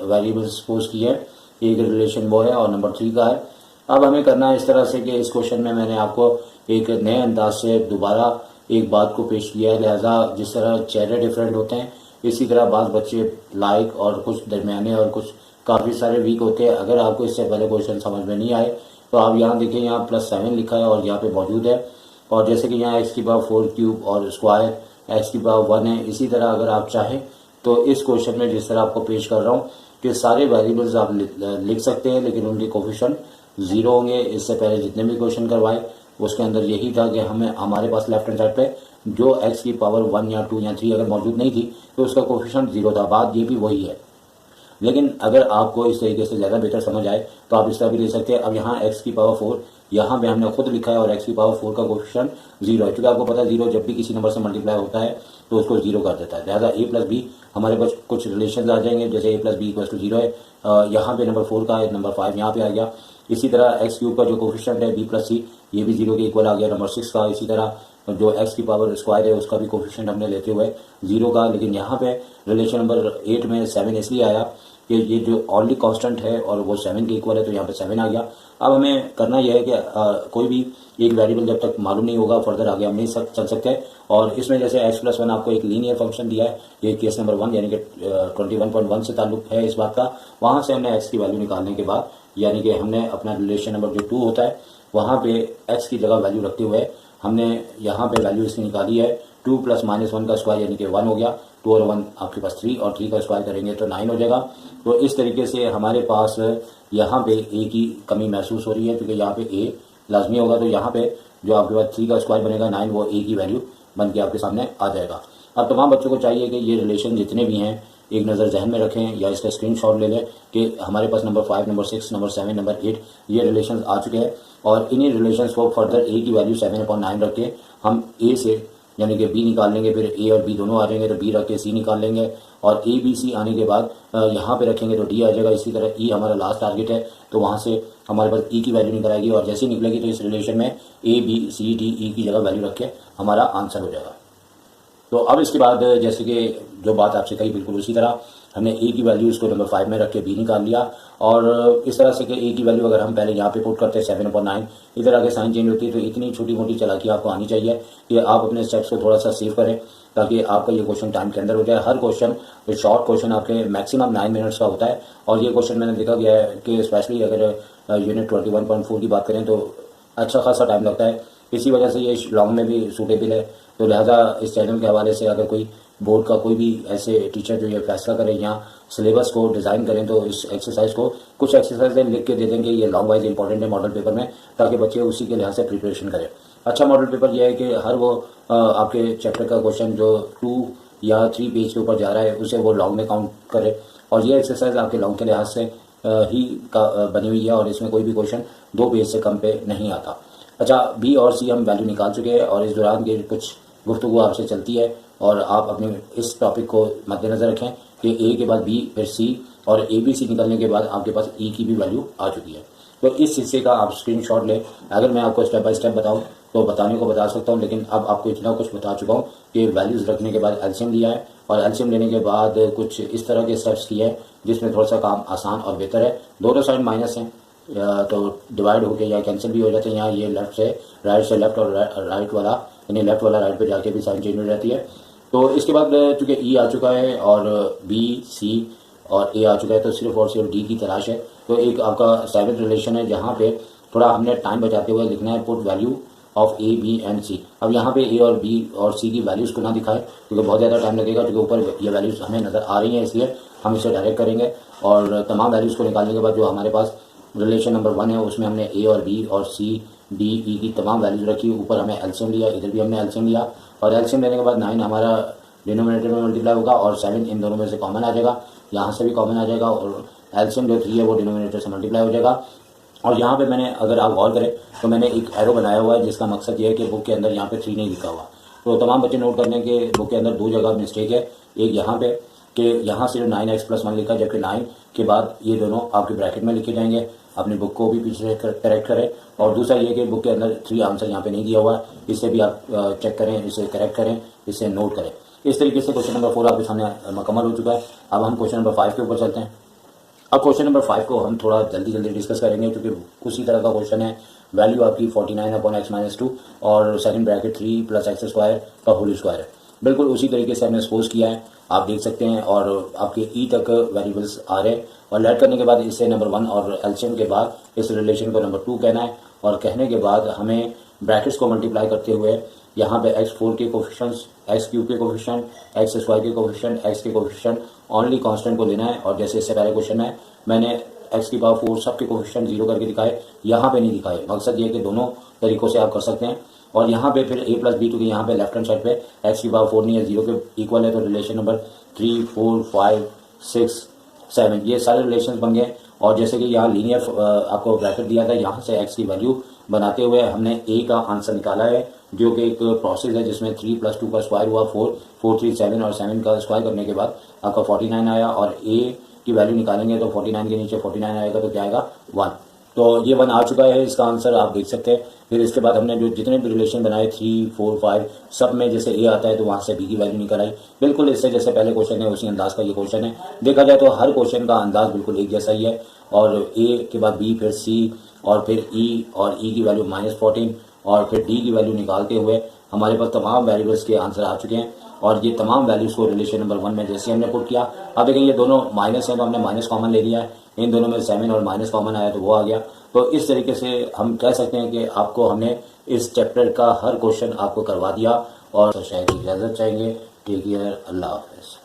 वेरिएबल सपोज किया है एक रिलेशन वो है और नंबर 3 का है। अब हमें करना है इस तरह से कि इस क्वेश्चन में मैंने आपको एक नए अंदाज से दोबारा एक बात को पेश किया है, लिहाजा जिस तरह चेहरे डिफरेंट होते हैं इसी तरह बाज़ बच्चे लाइक और कुछ दरमियाने और कुछ काफ़ी सारे वीक होते हैं। अगर आपको इससे पहले क्वेश्चन समझ में नहीं आए तो आप यहाँ देखिए, यहाँ +7 लिखा है और यहाँ पे मौजूद है और जैसे कि यहाँ x की पावर 4 क्यूब और स्क्वायर x की पावर 1 है। इसी तरह अगर आप चाहें तो इस क्वेश्चन में जिस तरह आपको पेश कर रहा हूँ कि सारे वेरिएबल्स आप लिख सकते हैं लेकिन उनके कोफिशिएंट 0 होंगे। इससे पहले जितने भी क्वेश्चन करवाए उसके अंदर यही था कि हमारे पास लेफ्ट हैंड साइड पे जो x की पावर 1 या 2 या 3 अगर मौजूद नहीं थी तो उसका कोफिशिएंट 0 था। बात ये भी वही है, लेकिन अगर आपको इस तरीके से ज़्यादा बेहतर समझ आए तो आप इस तरह भी ले सकते हैं। अब यहाँ x की पावर 4 यहाँ पे हमने खुद लिखा है और x की पावर 4 का कोफिशिएंट 0 है, क्योंकि आपको पता है 0 जब भी किसी नंबर से मल्टीप्लाई होता है तो उसको 0 कर देता है। लिहाजा a + b हमारे पास कुछ रिलेशन आ जाएंगे, जैसे a + b = 0 है, यहाँ पे नंबर 4 का है, नंबर 5 यहाँ पे आ गया। इसी तरह x³ का जो कोफिशिएंट है b + c ये भी 0 के इक्वल आ गया नंबर 6 का। इसी तरह जो x की पावर स्क्वायर है उसका भी कोफिशिएंट हमने लेते हुए 0 का, लेकिन यहाँ पे रिलेशन नंबर 8 में 7 इसलिए आया कि ये जो ओनली कांस्टेंट है और वो 7 के इक्वल है तो यहाँ पे 7 आ गया। अब हमें करना यह है कि कोई भी एक वेरिएबल जब तक मालूम नहीं होगा फर्दर आगे हम नहीं चल सकते और इसमें जैसे x+1 आपको एक लीनियर फंक्शन दिया है, ये केस नंबर 1 यानी कि 21.1 से ताल्लुक है इस बात का। वहाँ से हमने x की वैल्यू निकालने के बाद यानी कि हमने अपना रिलेशन नंबर जो 2 होता है वहाँ पे x की जगह वैल्यू रखते हुए हमने यहाँ पे वैल्यू इसकी निकाली है 2 + -1 का स्क्वायर यानी कि 1 हो गया, 2 और 1 आपके पास 3 और 3 का स्क्वायर करेंगे तो 9 हो जाएगा। तो इस तरीके से हमारे पास यहाँ पे a की कमी महसूस हो रही है क्योंकि यहाँ पे a लाजमी होगा, तो यहाँ पे जो आपके पास 3 का स्क्वायर बनेगा 9 वो a की वैल्यू बन के आपके सामने आ जाएगा। अब तमाम बच्चों को चाहिए कि ये रिलेशन जितने भी हैं एक नज़र जहन में रखें या इसका स्क्रीनशॉट ले लें कि हमारे पास नंबर 5, नंबर 6, नंबर 7, नंबर 8 ये रिलेशन आ चुके हैं और इन्हीं रिलेशन को फर्दर ए की वैल्यू 7/9 रख के हम ए से यानी कि बी निकाल लेंगे, फिर ए और बी दोनों आ जाएंगे तो बी रख के सी निकाल लेंगे और ए बी सी आने के बाद यहाँ पे रखेंगे तो डी आ जाएगा। इसी तरह ई हमारा लास्ट टारगेट है तो वहाँ से हमारे पास ई की वैल्यू निकल आएगी और जैसे ही निकलेगी तो इस रिलेशन में ए बी सी डी ई की जगह वैल्यू रख के हमारा आंसर हो जाएगा। तो अब इसके बाद जैसे कि जो बात आपसे कही बिल्कुल उसी तरह हमने ए की वैल्यू इसको नंबर 5 में रख के बी निकाल लिया और इस तरह से कि ए की वैल्यू अगर हम पहले यहाँ पे पुट करते हैं 7/9, इधर आगे साइन चेंज होती है तो इतनी छोटी मोटी चालाकी आपको आनी चाहिए कि आप अपने स्टेप्स को थोड़ा सा सेव करें ताकि आपका ये क्वेश्चन टाइम के अंदर हो जाए। हर क्वेश्चन शॉर्ट क्वेश्चन आपके मैक्सिमम 9 मिनट्स का होता है और ये क्वेश्चन मैंने देखा गया है कि स्पेशली अगर यूनिट 21.4 की बात करें तो अच्छा खासा टाइम लगता है। इसी वजह से ये लॉन्ग में भी सूटेबल है। तो लिहाजा इस चैनल के हवाले से अगर कोई बोर्ड का कोई भी ऐसे टीचर जो ये फैसला करें या सिलेबस को डिज़ाइन करें तो इस एक्सरसाइज को कुछ एक्सरसाइजें लिख के दे देंगे, ये लॉन्ग वाइज इंपॉर्टेंट है मॉडल पेपर में, ताकि बच्चे उसी के लिहाज से प्रिपरेशन करें। अच्छा मॉडल पेपर यह है कि हर वो आपके चैप्टर का क्वेश्चन जो 2 या 3 पेज के ऊपर जा रहा है उसे वो लॉन्ग में काउंट करे और ये एक्सरसाइज आपके लॉन्ग के लिहाज से ही बनी हुई है और इसमें कोई भी क्वेश्चन 2 पेज से कम पे नहीं आता। अच्छा बी और सी हम वैल्यू निकाल चुके हैं और इस दौरान की कुछ गुफ्तगू आपसे चलती है और आप अपने इस टॉपिक को मद्देनज़र रखें कि ए के बाद बी फिर सी और ए बी सी निकलने के बाद आपके पास ई की भी वैल्यू आ चुकी है। तो इस हिस्से का आप स्क्रीनशॉट लें। अगर मैं आपको स्टेप बाय स्टेप बताऊं तो बताने को बता सकता हूं, लेकिन अब आपको इतना कुछ बता चुका हूं कि वैल्यूज़ रखने के बाद एलसीएम लिया है और एलसीएम लेने के बाद कुछ इस तरह के स्टेप्स किए हैं जिसमें थोड़ा सा काम आसान और बेहतर है। दोनों साइड माइनस हैं तो डिवाइड होके या कैंसिल भी हो जाते हैं। यहाँ ये लेफ्ट से राइट और राइट वाला यानी लेफ्ट वाला राइट पे जाके भी साइन चेंज हो जाती है। तो इसके बाद चूँकि ई आ चुका है और बी सी और ए आ चुका है तो सिर्फ और सिर्फ डी की तलाश है। तो एक आपका 7 रिलेशन है जहाँ पे थोड़ा हमने टाइम बचाते हुए लिखना है put value of A B and C. अब यहाँ पे ए और बी और सी की वैल्यूज़ को ना दिखाए क्योंकि बहुत ज़्यादा टाइम लगेगा, क्योंकि ऊपर ये वैल्यूज़ हमें नज़र आ रही हैं इसलिए हम इसे डायरेक्ट करेंगे और तमाम वैल्यूज़ को निकालने के बाद जो हमारे पास रिलेशन नंबर 1 है उसमें हमने ए और बी और सी डी ई की तमाम वैल्यूज रखी। ऊपर हमने एलसीएम लिया, इधर भी हमने एलसीएम लिया और एलसीएम लेने के बाद 9 हमारा डिनोमिनेटर में मल्टीप्लाई होगा और 7 इन दोनों में से कॉमन आ जाएगा, यहाँ से भी कॉमन आ जाएगा और एलसीएम जो 3 है वो डिनोमिनेटर से मल्टीप्लाई हो जाएगा। और यहाँ पे मैंने अगर आप गौर करें तो मैंने एक एरो बनाया हुआ है जिसका मकसद ये है कि बुक के अंदर यहाँ पे 3 नहीं लिखा हुआ। तो तमाम बच्चे नोट करने के बुक के अंदर 2 जगह मिस्टेक है। एक यहाँ पे कि यहाँ सिर्फ 9x+1 लिखा जबकि 9 के बाद ये दोनों आपके ब्रैकेट में लिखे जाएंगे। अपनी बुक को भी पीछे करेक्ट करें और दूसरा ये कि बुक के अंदर 3 आंसर यहाँ पे नहीं दिया हुआ है, इससे भी आप चेक करें, इसे करेक्ट करें, इसे नोट करें। इस तरीके से क्वेश्चन नंबर 4 आपके सामने मुकम्मल हो चुका है। अब हम क्वेश्चन नंबर 5 के ऊपर चलते हैं। अब क्वेश्चन नंबर 5 को हम थोड़ा जल्दी डिस्कस करेंगे क्योंकि उसी तरह का क्वेश्चन है। वैल्यू आपकी 49/x-2 और सेकंड ब्रैकेट 3 + x² का होल स्क्वायर है। बिल्कुल उसी तरीके से हमने सपोज किया है, आप देख सकते हैं और आपके ई तक वेरिएबल्स आ रहे हैं और लेट करने के बाद इससे नंबर 1 और एलसीएम के बाद इस रिलेशन को नंबर 2 कहना है और कहने के बाद हमें ब्रैकेट्स को मल्टीप्लाई करते हुए यहाँ पे x4 के कोफिशिएंट्स, x³ के कोफिशिएंट, x² के कोफिशिएंट, x के कोफिशिएंट ओनली कांस्टेंट को लेना है। और जैसे इससे पहले क्वेश्चन है मैंने x⁴ सब के कोफिशिएंट 0 करके दिखाए, यहाँ पे नहीं दिखाए। मकसद ये है कि दोनों तरीक़ों से आप कर सकते हैं। और यहाँ पे फिर a + b क्योंकि यहाँ पे लेफ्ट हैंड साइड पे x⁴ नहीं है 0 के इक्वल है तो रिलेशन नंबर 3, 4, 5, 6, 7 ये सारे रिलेशंस बन गए। और जैसे कि यहाँ लीनियर आपको ब्रैकेट दिया था, यहाँ से x की वैल्यू बनाते हुए हमने a का आंसर निकाला है जो कि एक प्रोसेस है जिसमें 3 + 2 का स्क्वायर हुआ 4, 4, 3, 7 और 7 का स्क्वायर करने के बाद आपका 49 आया और a की वैल्यू निकालेंगे तो 49 के नीचे 49 आएगा तो क्या आएगा 1। तो ये 1 आ चुका है, इसका आंसर आप देख सकते हैं। फिर इसके बाद हमने जो जितने भी रिलेशन बनाए 3, 4, 5 सब में जैसे ए आता है तो वहाँ से बी की वैल्यू निकल आई। बिल्कुल इससे जैसे पहले क्वेश्चन है उसी अंदाज का ये क्वेश्चन है। देखा जाए तो हर क्वेश्चन का अंदाज बिल्कुल एक जैसा ही है और ए के बाद बी फिर सी और फिर ई और ई की वैल्यू -14 और फिर डी की वैल्यू निकालते हुए हमारे पास तमाम वेरिएबल्स के आंसर आ चुके हैं। और ये तमाम वैल्यूज़ को रिलेशन नंबर 1 में जैसे हमने पुट किया, अब देखें ये दोनों माइनस हैं तो हमने माइनस कॉमन ले लिया है, इन दोनों में 7 और माइनस कॉमन आया तो वो आ गया। तो इस तरीके से हम कह सकते हैं कि आपको हमने इस चैप्टर का हर क्वेश्चन आपको करवा दिया और शायद इजाज़त चाहेंगे। टेक केयर, अल्लाह हाफ़िज़।